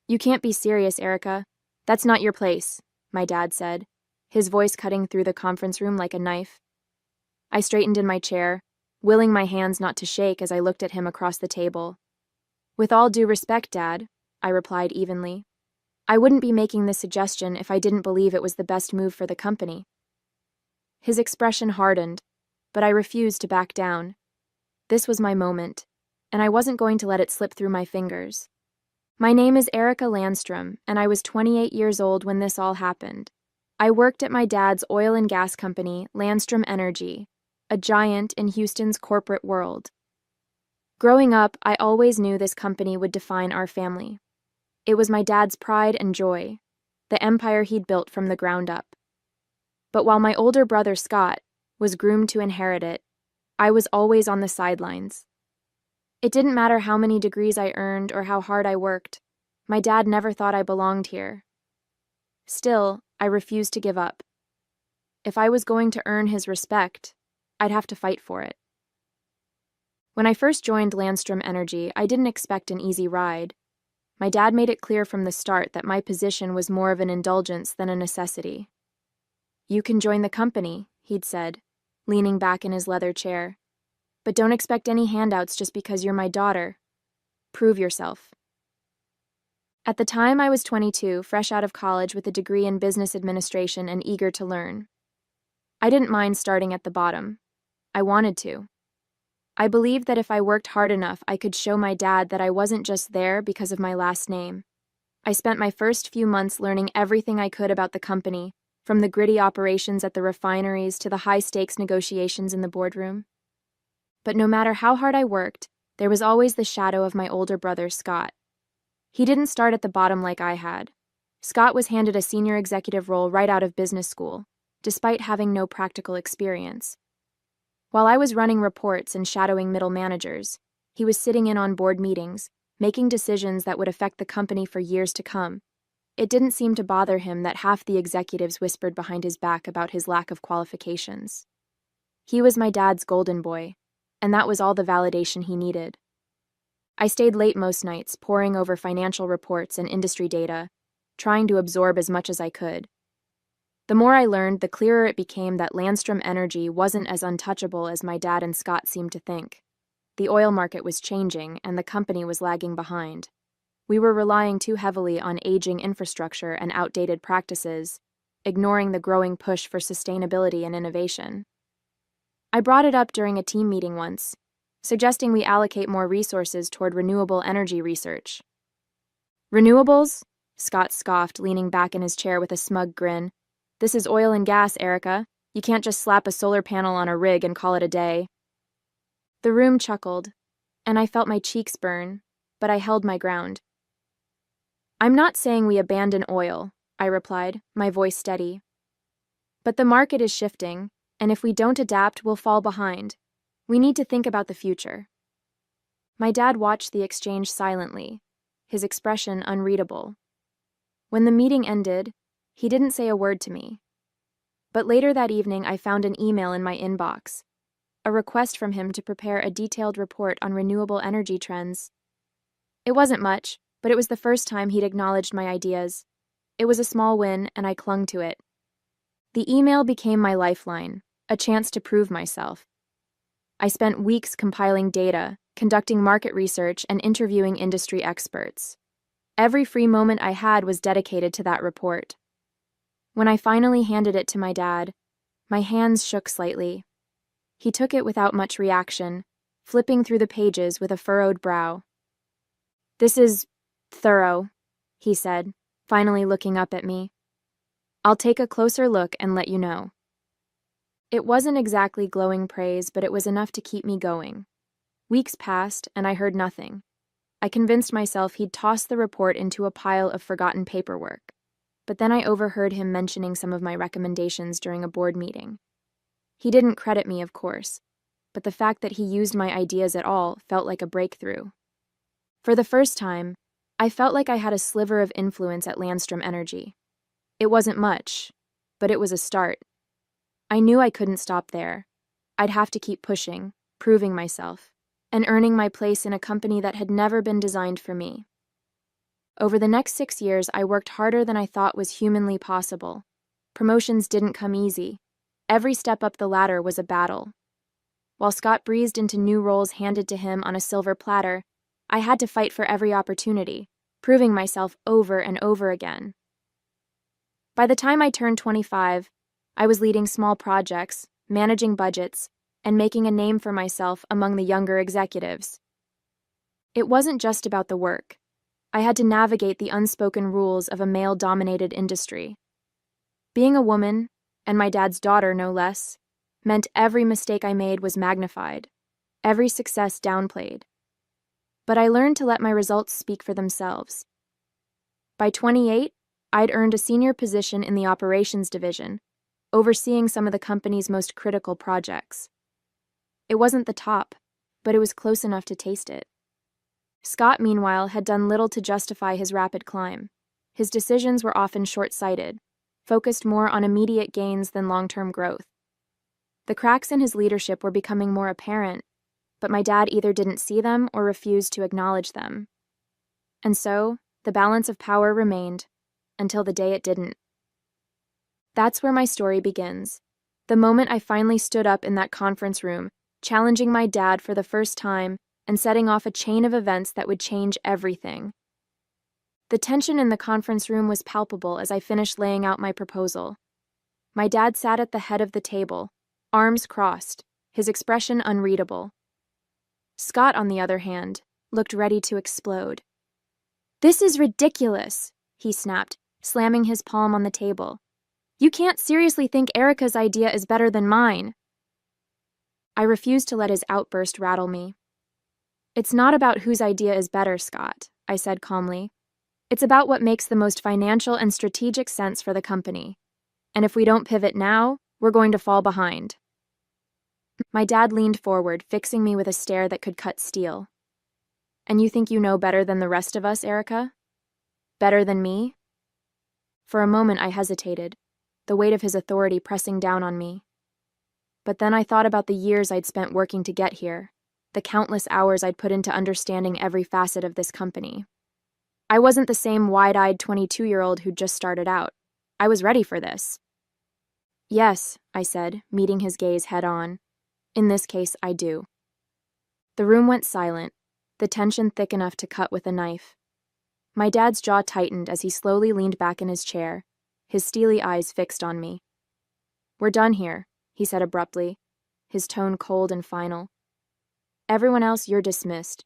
You can't be serious, Erica. That's not your place, my dad said, his voice cutting through the conference room like a knife. I straightened in my chair, willing my hands not to shake as I looked at him across the table. With all due respect, Dad, I replied evenly. I wouldn't be making this suggestion if I didn't believe it was the best move for the company. His expression hardened, but I refused to back down. This was my moment, and I wasn't going to let it slip through my fingers. My name is Erica Landstrom, and I was 28 years old when this all happened. I worked at my dad's oil and gas company, Landstrom Energy, a giant in Houston's corporate world. Growing up, I always knew this company would define our family. It was my dad's pride and joy, the empire he'd built from the ground up. But while my older brother, Scott, was groomed to inherit it, I was always on the sidelines. It didn't matter how many degrees I earned or how hard I worked. My dad never thought I belonged here. Still, I refused to give up. If I was going to earn his respect, I'd have to fight for it. When I first joined Landstrom Energy, I didn't expect an easy ride. My dad made it clear from the start that my position was more of an indulgence than a necessity. You can join the company, he'd said, leaning back in his leather chair. But don't expect any handouts just because you're my daughter. Prove yourself. At the time, I was 22, fresh out of college with a degree in business administration and eager to learn. I didn't mind starting at the bottom. I wanted to. I believed that if I worked hard enough, I could show my dad that I wasn't just there because of my last name. I spent my first few months learning everything I could about the company, from the gritty operations at the refineries to the high-stakes negotiations in the boardroom. But no matter how hard I worked, there was always the shadow of my older brother, Scott. He didn't start at the bottom like I had. Scott was handed a senior executive role right out of business school, despite having no practical experience. While I was running reports and shadowing middle managers, he was sitting in on board meetings, making decisions that would affect the company for years to come. It didn't seem to bother him that half the executives whispered behind his back about his lack of qualifications. He was my dad's golden boy, and that was all the validation he needed. I stayed late most nights, poring over financial reports and industry data, trying to absorb as much as I could. The more I learned, the clearer it became that Landstrom Energy wasn't as untouchable as my dad and Scott seemed to think. The oil market was changing, and the company was lagging behind. We were relying too heavily on aging infrastructure and outdated practices, ignoring the growing push for sustainability and innovation. I brought it up during a team meeting once, suggesting we allocate more resources toward renewable energy research. Renewables? Scott scoffed, leaning back in his chair with a smug grin. This is oil and gas, Erica. You can't just slap a solar panel on a rig and call it a day. The room chuckled, and I felt my cheeks burn, but I held my ground. I'm not saying we abandon oil, I replied, my voice steady. But the market is shifting, and if we don't adapt, we'll fall behind. We need to think about the future. My dad watched the exchange silently, his expression unreadable. When the meeting ended, he didn't say a word to me. But later that evening, I found an email in my inbox, a request from him to prepare a detailed report on renewable energy trends. It wasn't much, but it was the first time he'd acknowledged my ideas. It was a small win, and I clung to it. The email became my lifeline, a chance to prove myself. I spent weeks compiling data, conducting market research, and interviewing industry experts. Every free moment I had was dedicated to that report. When I finally handed it to my dad, my hands shook slightly. He took it without much reaction, flipping through the pages with a furrowed brow. This is thorough, he said, finally looking up at me. I'll take a closer look and let you know. It wasn't exactly glowing praise, but it was enough to keep me going. Weeks passed, and I heard nothing. I convinced myself he'd tossed the report into a pile of forgotten paperwork. But then I overheard him mentioning some of my recommendations during a board meeting. He didn't credit me, of course, but the fact that he used my ideas at all felt like a breakthrough. For the first time, I felt like I had a sliver of influence at Landstrom Energy. It wasn't much, but it was a start. I knew I couldn't stop there. I'd have to keep pushing, proving myself, and earning my place in a company that had never been designed for me. Over the next 6 years, I worked harder than I thought was humanly possible. Promotions didn't come easy. Every step up the ladder was a battle. While Scott breezed into new roles handed to him on a silver platter, I had to fight for every opportunity, proving myself over and over again. By the time I turned 25, I was leading small projects, managing budgets, and making a name for myself among the younger executives. It wasn't just about the work. I had to navigate the unspoken rules of a male-dominated industry. Being a woman, and my dad's daughter no less, meant every mistake I made was magnified, every success downplayed. But I learned to let my results speak for themselves. By 28, I'd earned a senior position in the operations division, overseeing some of the company's most critical projects. It wasn't the top, but it was close enough to taste it. Scott, meanwhile, had done little to justify his rapid climb. His decisions were often short-sighted, focused more on immediate gains than long-term growth. The cracks in his leadership were becoming more apparent, but my dad either didn't see them or refused to acknowledge them. And so, the balance of power remained, until the day it didn't. That's where my story begins. The moment I finally stood up in that conference room, challenging my dad for the first time and setting off a chain of events that would change everything. The tension in the conference room was palpable as I finished laying out my proposal. My dad sat at the head of the table, arms crossed, his expression unreadable. Scott, on the other hand, looked ready to explode. "This is ridiculous," he snapped, slamming his palm on the table. "You can't seriously think Erica's idea is better than mine." I refused to let his outburst rattle me. "It's not about whose idea is better, Scott," I said calmly. "It's about what makes the most financial and strategic sense for the company. And if we don't pivot now, we're going to fall behind." My dad leaned forward, fixing me with a stare that could cut steel. "And you think you know better than the rest of us, Erica? Better than me?" For a moment I hesitated, the weight of his authority pressing down on me. But then I thought about the years I'd spent working to get here, the countless hours I'd put into understanding every facet of this company. I wasn't the same wide-eyed 22-year-old who'd just started out. I was ready for this. "Yes," I said, meeting his gaze head-on. "In this case, I do." The room went silent, the tension thick enough to cut with a knife. My dad's jaw tightened as he slowly leaned back in his chair, his steely eyes fixed on me. "We're done here," he said abruptly, his tone cold and final. "Everyone else, you're dismissed."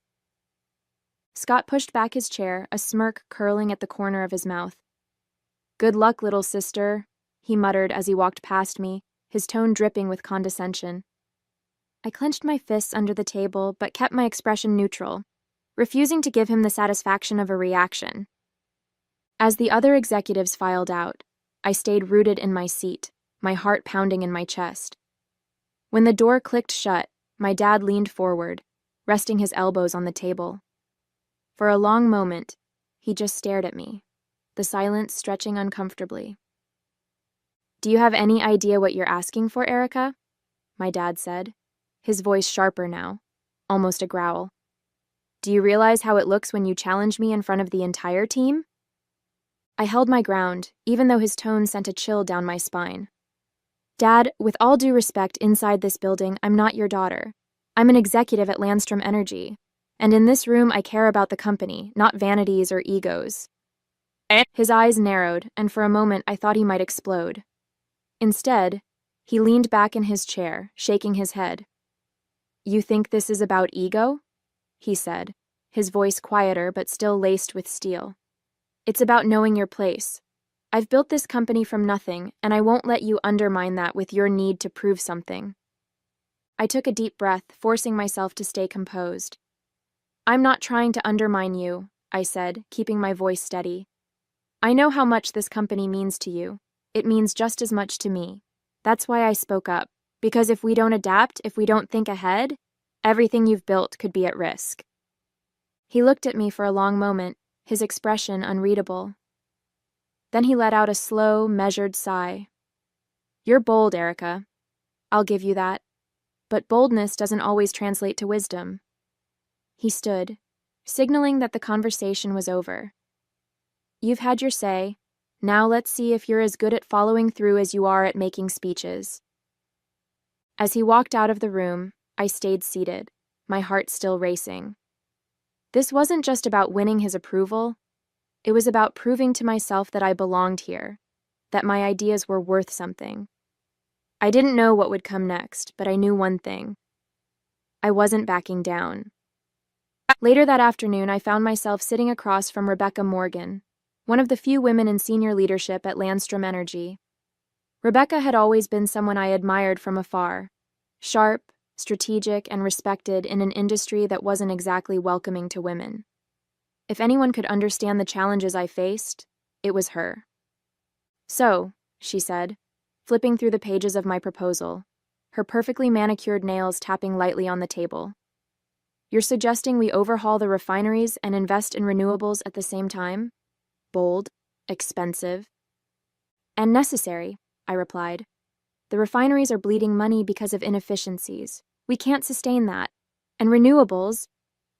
Scott pushed back his chair, a smirk curling at the corner of his mouth. "Good luck, little sister," he muttered as he walked past me, his tone dripping with condescension. I clenched my fists under the table but kept my expression neutral, refusing to give him the satisfaction of a reaction. As the other executives filed out, I stayed rooted in my seat, my heart pounding in my chest. When the door clicked shut, my dad leaned forward, resting his elbows on the table. For a long moment, he just stared at me, the silence stretching uncomfortably. "Do you have any idea what you're asking for, Erica?" my dad said, his voice sharper now, almost a growl. "Do you realize how it looks when you challenge me in front of the entire team?" I held my ground, even though his tone sent a chill down my spine. "Dad, with all due respect inside this building, I'm not your daughter. I'm an executive at Landstrom Energy, and in this room I care about the company, not vanities or egos." His eyes narrowed, and for a moment I thought he might explode. Instead, he leaned back in his chair, shaking his head. "You think this is about ego?" he said, his voice quieter but still laced with steel. "It's about knowing your place. I've built this company from nothing, and I won't let you undermine that with your need to prove something." I took a deep breath, forcing myself to stay composed. "I'm not trying to undermine you," I said, keeping my voice steady. "I know how much this company means to you. It means just as much to me. That's why I spoke up, because if we don't adapt, if we don't think ahead, everything you've built could be at risk." He looked at me for a long moment, his expression unreadable. Then he let out a slow, measured sigh. "You're bold, Erica. I'll give you that. But boldness doesn't always translate to wisdom." He stood, signaling that the conversation was over. You've had your say. Now let's see if you're as good at following through as you are at making speeches. As he walked out of the room, I stayed seated, my heart still racing. This wasn't just about winning his approval. It was about proving to myself that I belonged here, that my ideas were worth something. I didn't know what would come next, but I knew one thing. I wasn't backing down. Later that afternoon, I found myself sitting across from Rebecca Morgan, one of the few women in senior leadership at Landstrom Energy. Rebecca had always been someone I admired from afar, sharp, strategic, and respected in an industry that wasn't exactly welcoming to women. If anyone could understand the challenges I faced, it was her. So, she said, flipping through the pages of my proposal, her perfectly manicured nails tapping lightly on the table. You're suggesting we overhaul the refineries and invest in renewables at the same time? Bold, expensive, and necessary, I replied. The refineries are bleeding money because of inefficiencies. We can't sustain that. And renewables,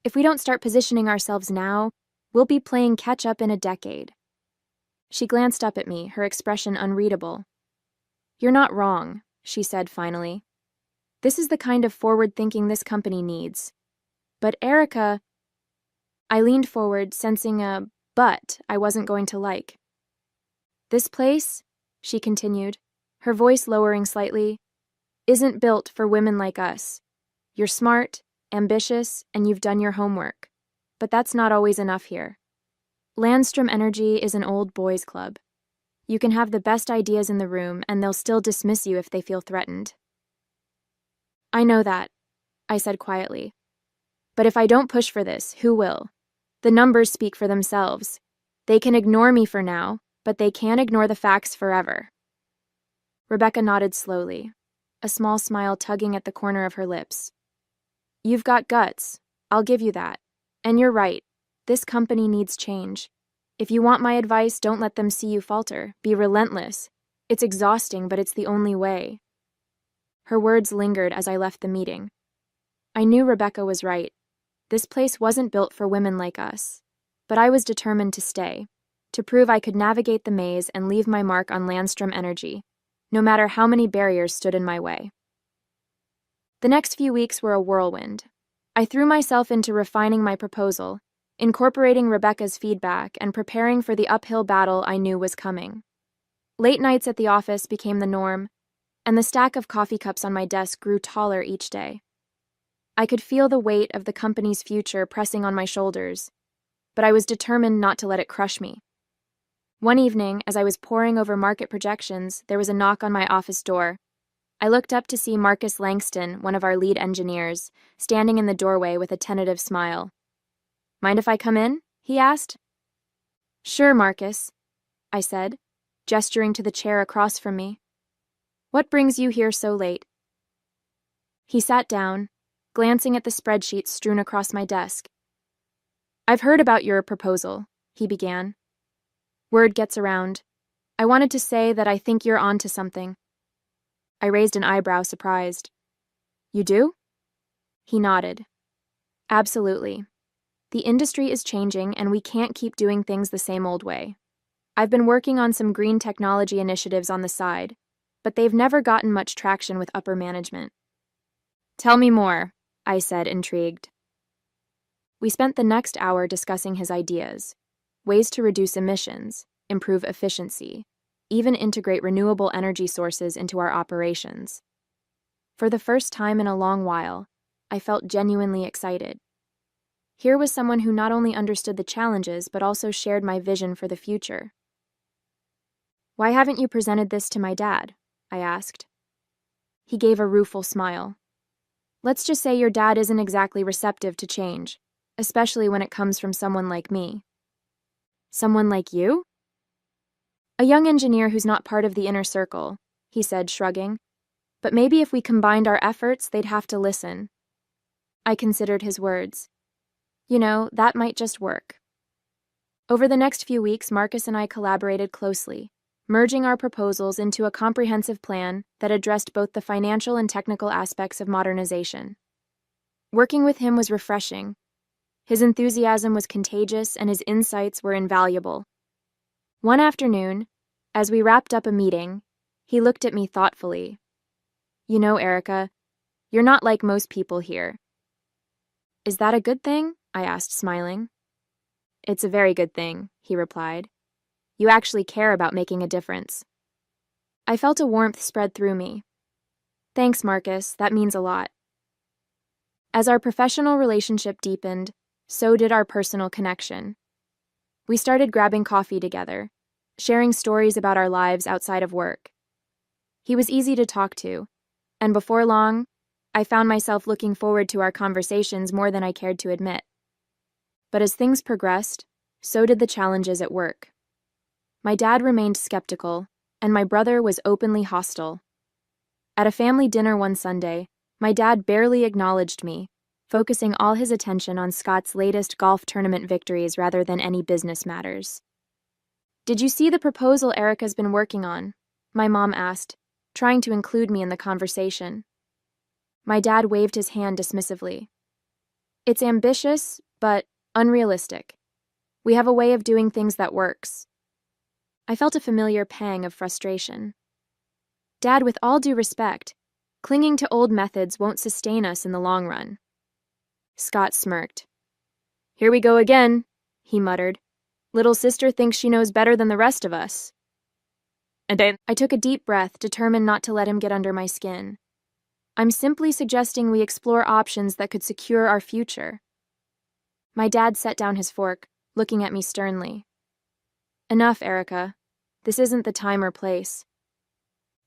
if we don't start positioning ourselves now, we'll be playing catch-up in a decade. She glanced up at me, her expression unreadable. You're not wrong, she said finally. This is the kind of forward thinking this company needs. But Erica... I leaned forward, sensing a but I wasn't going to like. This place, she continued, her voice lowering slightly, isn't built for women like us. You're smart, ambitious, and you've done your homework. But that's not always enough here. Landstrom Energy is an old boys' club. You can have the best ideas in the room, and they'll still dismiss you if they feel threatened. I know that, I said quietly. But if I don't push for this, who will? The numbers speak for themselves. They can ignore me for now, but they can't ignore the facts forever. Rebecca nodded slowly, a small smile tugging at the corner of her lips. You've got guts, I'll give you that. And you're right, this company needs change. If you want my advice, don't let them see you falter. Be relentless. It's exhausting, but it's the only way. Her words lingered as I left the meeting. I knew Rebecca was right. This place wasn't built for women like us. But I was determined to stay, to prove I could navigate the maze and leave my mark on Landstrom Energy, no matter how many barriers stood in my way. The next few weeks were a whirlwind. I threw myself into refining my proposal, incorporating Rebecca's feedback and preparing for the uphill battle I knew was coming. Late nights at the office became the norm, and the stack of coffee cups on my desk grew taller each day. I could feel the weight of the company's future pressing on my shoulders, but I was determined not to let it crush me. One evening, as I was poring over market projections, there was a knock on my office door. I looked up to see Marcus Langston, one of our lead engineers, standing in the doorway with a tentative smile. Mind if I come in? He asked. Sure, Marcus, I said, gesturing to the chair across from me. What brings you here so late? He sat down, glancing at the spreadsheets strewn across my desk. I've heard about your proposal, he began. Word gets around. I wanted to say that I think you're onto something. I raised an eyebrow, surprised. You do? He nodded. Absolutely. The industry is changing, and we can't keep doing things the same old way. I've been working on some green technology initiatives on the side, but they've never gotten much traction with upper management. Tell me more, I said, intrigued. We spent the next hour discussing his ideas, ways to reduce emissions, improve efficiency, even integrate renewable energy sources into our operations. For the first time in a long while, I felt genuinely excited. Here was someone who not only understood the challenges but also shared my vision for the future. Why haven't you presented this to my dad? I asked. He gave a rueful smile. Let's just say your dad isn't exactly receptive to change, especially when it comes from someone like me. Someone like you? A young engineer who's not part of the inner circle, he said, shrugging. But maybe if we combined our efforts, they'd have to listen. I considered his words. You know, that might just work. Over the next few weeks, Marcus and I collaborated closely, merging our proposals into a comprehensive plan that addressed both the financial and technical aspects of modernization. Working with him was refreshing. His enthusiasm was contagious, and his insights were invaluable. One afternoon, as we wrapped up a meeting, he looked at me thoughtfully. You know, Erica, you're not like most people here. Is that a good thing? I asked, smiling. It's a very good thing, he replied. You actually care about making a difference. I felt a warmth spread through me. Thanks, Marcus, that means a lot. As our professional relationship deepened, so did our personal connection. We started grabbing coffee together, sharing stories about our lives outside of work. He was easy to talk to, and before long, I found myself looking forward to our conversations more than I cared to admit. But as things progressed, so did the challenges at work. My dad remained skeptical, and my brother was openly hostile. At a family dinner one Sunday, my dad barely acknowledged me, focusing all his attention on Scott's latest golf tournament victories rather than any business matters. Did you see the proposal Erica's been working on? My mom asked, trying to include me in the conversation. My dad waved his hand dismissively. It's ambitious, but unrealistic. We have a way of doing things that works. I felt a familiar pang of frustration. Dad, with all due respect, clinging to old methods won't sustain us in the long run. Scott smirked. Here we go again, he muttered. Little sister thinks she knows better than the rest of us. And I took a deep breath, determined not to let him get under my skin. I'm simply suggesting we explore options that could secure our future. My dad set down his fork, looking at me sternly. Enough, Erica. This isn't the time or place.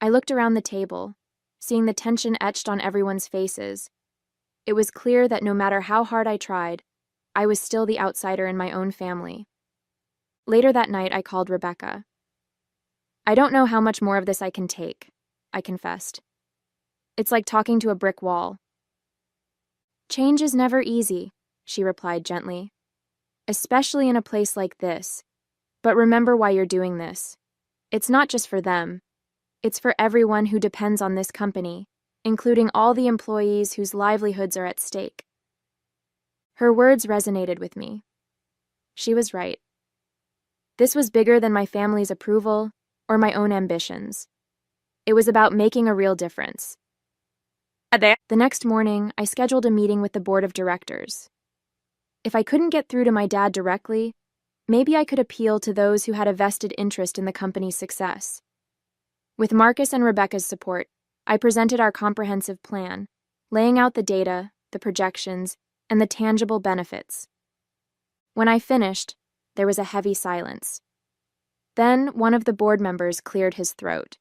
I looked around the table, seeing the tension etched on everyone's faces. It was clear that no matter how hard I tried, I was still the outsider in my own family. Later that night, I called Rebecca. I don't know how much more of this I can take, I confessed. It's like talking to a brick wall. Change is never easy, she replied gently. Especially in a place like this. But remember why you're doing this. It's not just for them. It's for everyone who depends on this company, including all the employees whose livelihoods are at stake. Her words resonated with me. She was right. This was bigger than my family's approval or my own ambitions. It was about making a real difference. The next morning, I scheduled a meeting with the board of directors. If I couldn't get through to my dad directly, maybe I could appeal to those who had a vested interest in the company's success. With Marcus and Rebecca's support, I presented our comprehensive plan, laying out the data, the projections, and the tangible benefits. When I finished, there was a heavy silence. Then one of the board members cleared his throat.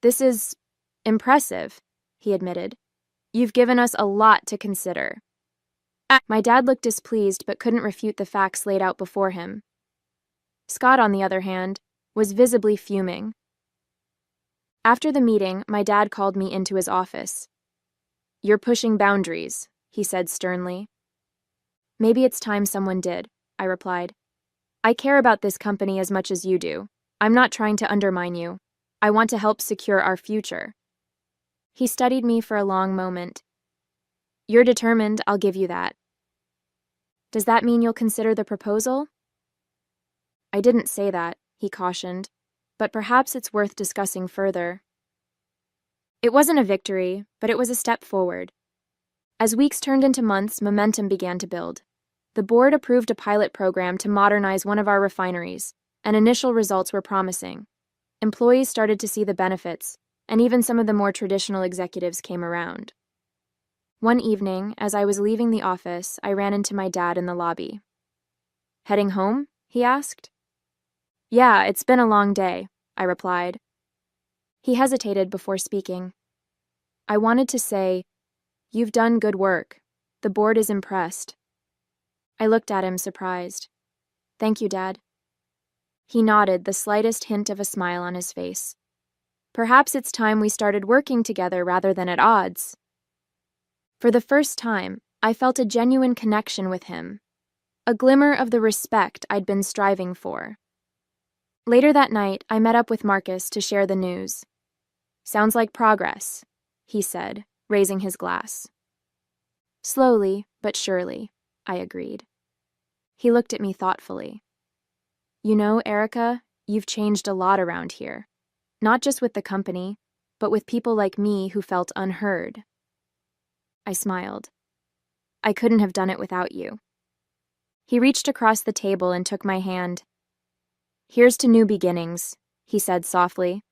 This is impressive, he admitted. You've given us a lot to consider. My dad looked displeased but couldn't refute the facts laid out before him. Scott, on the other hand, was visibly fuming. After the meeting, my dad called me into his office. You're pushing boundaries, he said sternly. Maybe it's time someone did, I replied. I care about this company as much as you do. I'm not trying to undermine you. I want to help secure our future. He studied me for a long moment. You're determined, I'll give you that. Does that mean you'll consider the proposal? I didn't say that, he cautioned, but perhaps it's worth discussing further. It wasn't a victory, but it was a step forward. As weeks turned into months, momentum began to build. The board approved a pilot program to modernize one of our refineries, and initial results were promising. Employees started to see the benefits, and even some of the more traditional executives came around. One evening, as I was leaving the office, I ran into my dad in the lobby. Heading home? He asked. Yeah, it's been a long day, I replied. He hesitated before speaking. I wanted to say, You've done good work. The board is impressed. I looked at him, surprised. Thank you, Dad. He nodded, the slightest hint of a smile on his face. Perhaps it's time we started working together rather than at odds. For the first time, I felt a genuine connection with him, a glimmer of the respect I'd been striving for. Later that night, I met up with Marcus to share the news. Sounds like progress, he said, raising his glass. Slowly, but surely, I agreed. He looked at me thoughtfully. You know, Erica, you've changed a lot around here. Not just with the company, but with people like me who felt unheard. I smiled. I couldn't have done it without you. He reached across the table and took my hand. Here's to new beginnings, he said softly.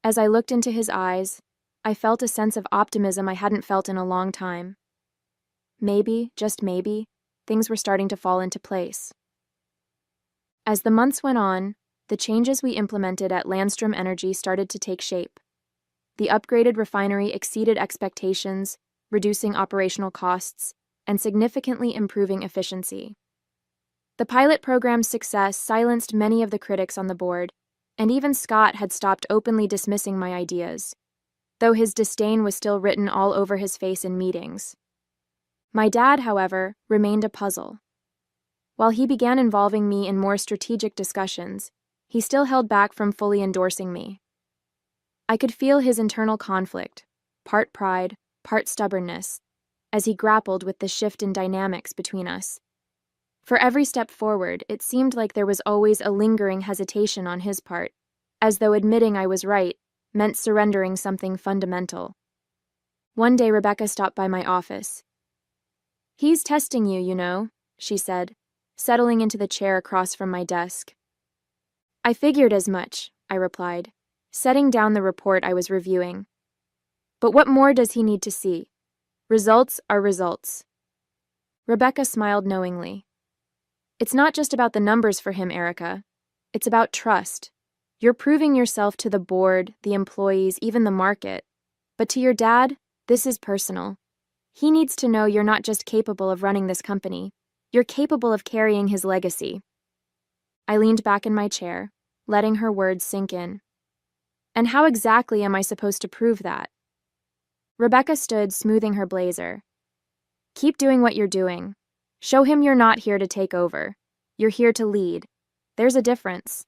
As I looked into his eyes, I felt a sense of optimism I hadn't felt in a long time. Maybe, just maybe, things were starting to fall into place. As the months went on, the changes we implemented at Landstrom Energy started to take shape. The upgraded refinery exceeded expectations, reducing operational costs and significantly improving efficiency. The pilot program's success silenced many of the critics on the board, and even Scott had stopped openly dismissing my ideas, though his disdain was still written all over his face in meetings. My dad, however, remained a puzzle. While he began involving me in more strategic discussions, he still held back from fully endorsing me. I could feel his internal conflict, part pride, part stubbornness, as he grappled with the shift in dynamics between us. For every step forward, it seemed like there was always a lingering hesitation on his part, as though admitting I was right meant surrendering something fundamental. One day Rebecca stopped by my office. "He's testing you, you know," she said, settling into the chair across from my desk. "I figured as much," I replied, setting down the report I was reviewing. "But what more does he need to see? Results are results." Rebecca smiled knowingly. "It's not just about the numbers for him, Erica. It's about trust. You're proving yourself to the board, the employees, even the market. But to your dad, this is personal. He needs to know you're not just capable of running this company. You're capable of carrying his legacy." I leaned back in my chair, letting her words sink in. "And how exactly am I supposed to prove that?" Rebecca stood, smoothing her blazer. "Keep doing what you're doing. Show him you're not here to take over. You're here to lead. There's a difference."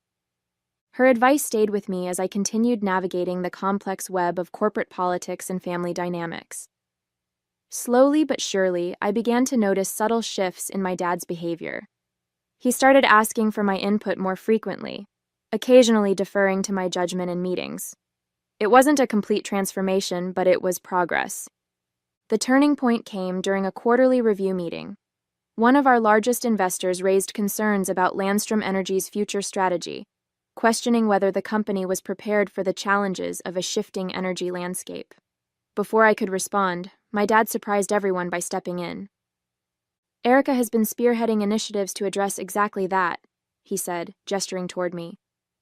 Her advice stayed with me as I continued navigating the complex web of corporate politics and family dynamics. Slowly but surely, I began to notice subtle shifts in my dad's behavior. He started asking for my input more frequently, occasionally deferring to my judgment in meetings. It wasn't a complete transformation, but it was progress. The turning point came during a quarterly review meeting. One of our largest investors raised concerns about Landstrom Energy's future strategy, questioning whether the company was prepared for the challenges of a shifting energy landscape. Before I could respond, my dad surprised everyone by stepping in. "Erica has been spearheading initiatives to address exactly that," he said, gesturing toward me.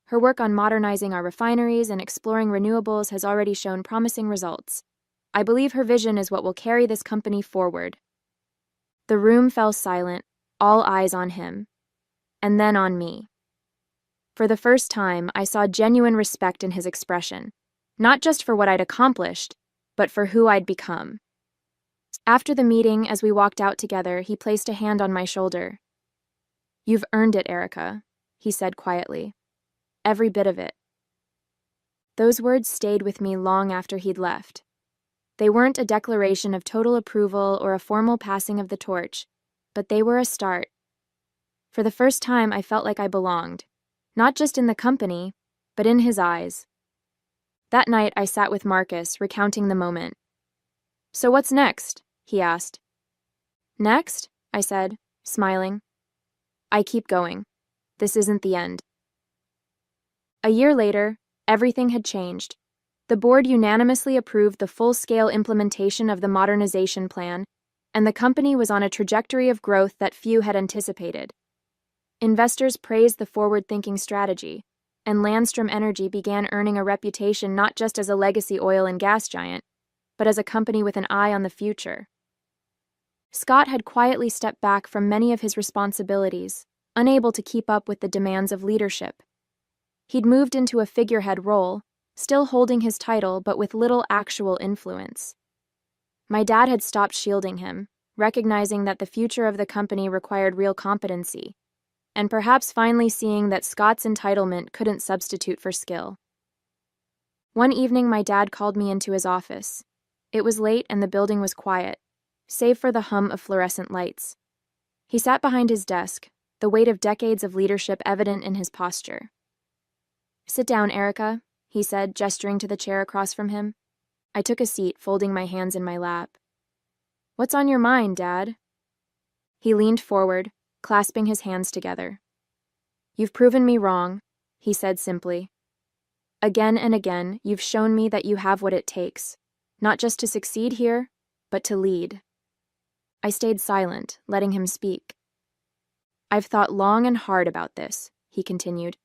"Her work on modernizing our refineries and exploring renewables has already shown promising results. I believe her vision is what will carry this company forward." The room fell silent, all eyes on him, and then on me. For the first time, I saw genuine respect in his expression, not just for what I'd accomplished, but for who I'd become. After the meeting, as we walked out together, he placed a hand on my shoulder. "You've earned it, Erica," he said quietly. "Every bit of it." Those words stayed with me long after he'd left. They weren't a declaration of total approval or a formal passing of the torch, but they were a start. For the first time, I felt like I belonged, not just in the company, but in his eyes. That night, I sat with Marcus, recounting the moment. "So what's next?" he asked. "Next?" I said, smiling. "I keep going. This isn't the end." A year later, everything had changed. The board unanimously approved the full-scale implementation of the modernization plan, and the company was on a trajectory of growth that few had anticipated. Investors praised the forward-thinking strategy, and Landstrom Energy began earning a reputation not just as a legacy oil and gas giant, but as a company with an eye on the future. Scott had quietly stepped back from many of his responsibilities, unable to keep up with the demands of leadership. He'd moved into a figurehead role, still holding his title but with little actual influence. My dad had stopped shielding him, recognizing that the future of the company required real competency, and perhaps finally seeing that Scott's entitlement couldn't substitute for skill. One evening, my dad called me into his office. It was late and the building was quiet, save for the hum of fluorescent lights. He sat behind his desk, the weight of decades of leadership evident in his posture. Sit down, Erica, he said, gesturing to the chair across from him. I took a seat, folding my hands in my lap. What's on your mind, Dad? He leaned forward, clasping his hands together. You've proven me wrong, he said simply. Again and again, you've shown me that you have what it takes, not just to succeed here, but to lead. I stayed silent, letting him speak. I've thought long and hard about this, he continued,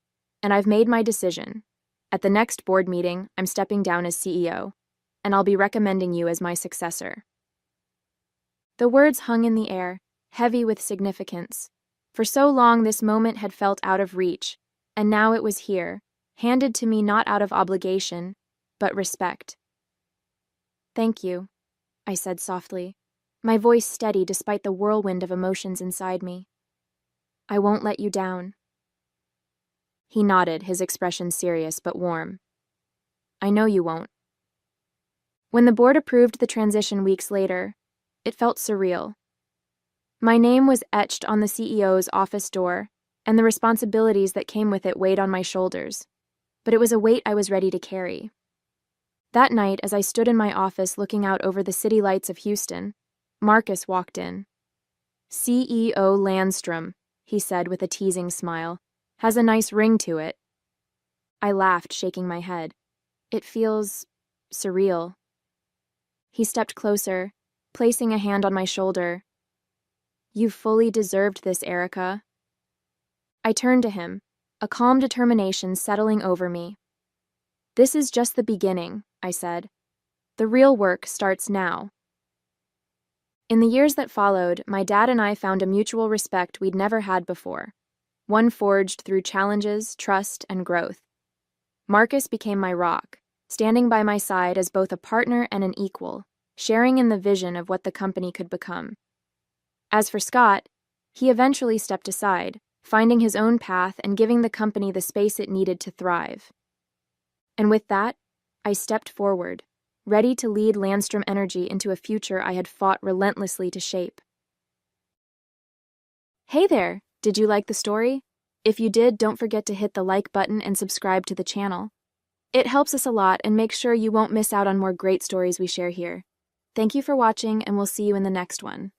and I've made my decision. At the next board meeting, I'm stepping down as CEO, and I'll be recommending you as my successor. The words hung in the air, heavy with significance. For so long, this moment had felt out of reach, and now it was here, handed to me not out of obligation, but respect. Thank you, I said softly, my voice steady despite the whirlwind of emotions inside me. I won't let you down. He nodded, his expression serious but warm. I know you won't. When the board approved the transition weeks later, it felt surreal. My name was etched on the CEO's office door, and the responsibilities that came with it weighed on my shoulders. But it was a weight I was ready to carry. That night, as I stood in my office looking out over the city lights of Houston, Marcus walked in. CEO Landstrom, he said with a teasing smile, has a nice ring to it. I laughed, shaking my head. It feels surreal. He stepped closer, placing a hand on my shoulder. You fully deserved this, Erica. I turned to him, a calm determination settling over me. This is just the beginning, I said. The real work starts now. In the years that followed, my dad and I found a mutual respect we'd never had before, one forged through challenges, trust, and growth. Marcus became my rock, standing by my side as both a partner and an equal, sharing in the vision of what the company could become. As for Scott, he eventually stepped aside, finding his own path and giving the company the space it needed to thrive. And with that, I stepped forward, ready to lead Landstrom Energy into a future I had fought relentlessly to shape. Hey there! Did you like the story? If you did, don't forget to hit the like button and subscribe to the channel. It helps us a lot and makes sure you won't miss out on more great stories we share here. Thank you for watching, and we'll see you in the next one.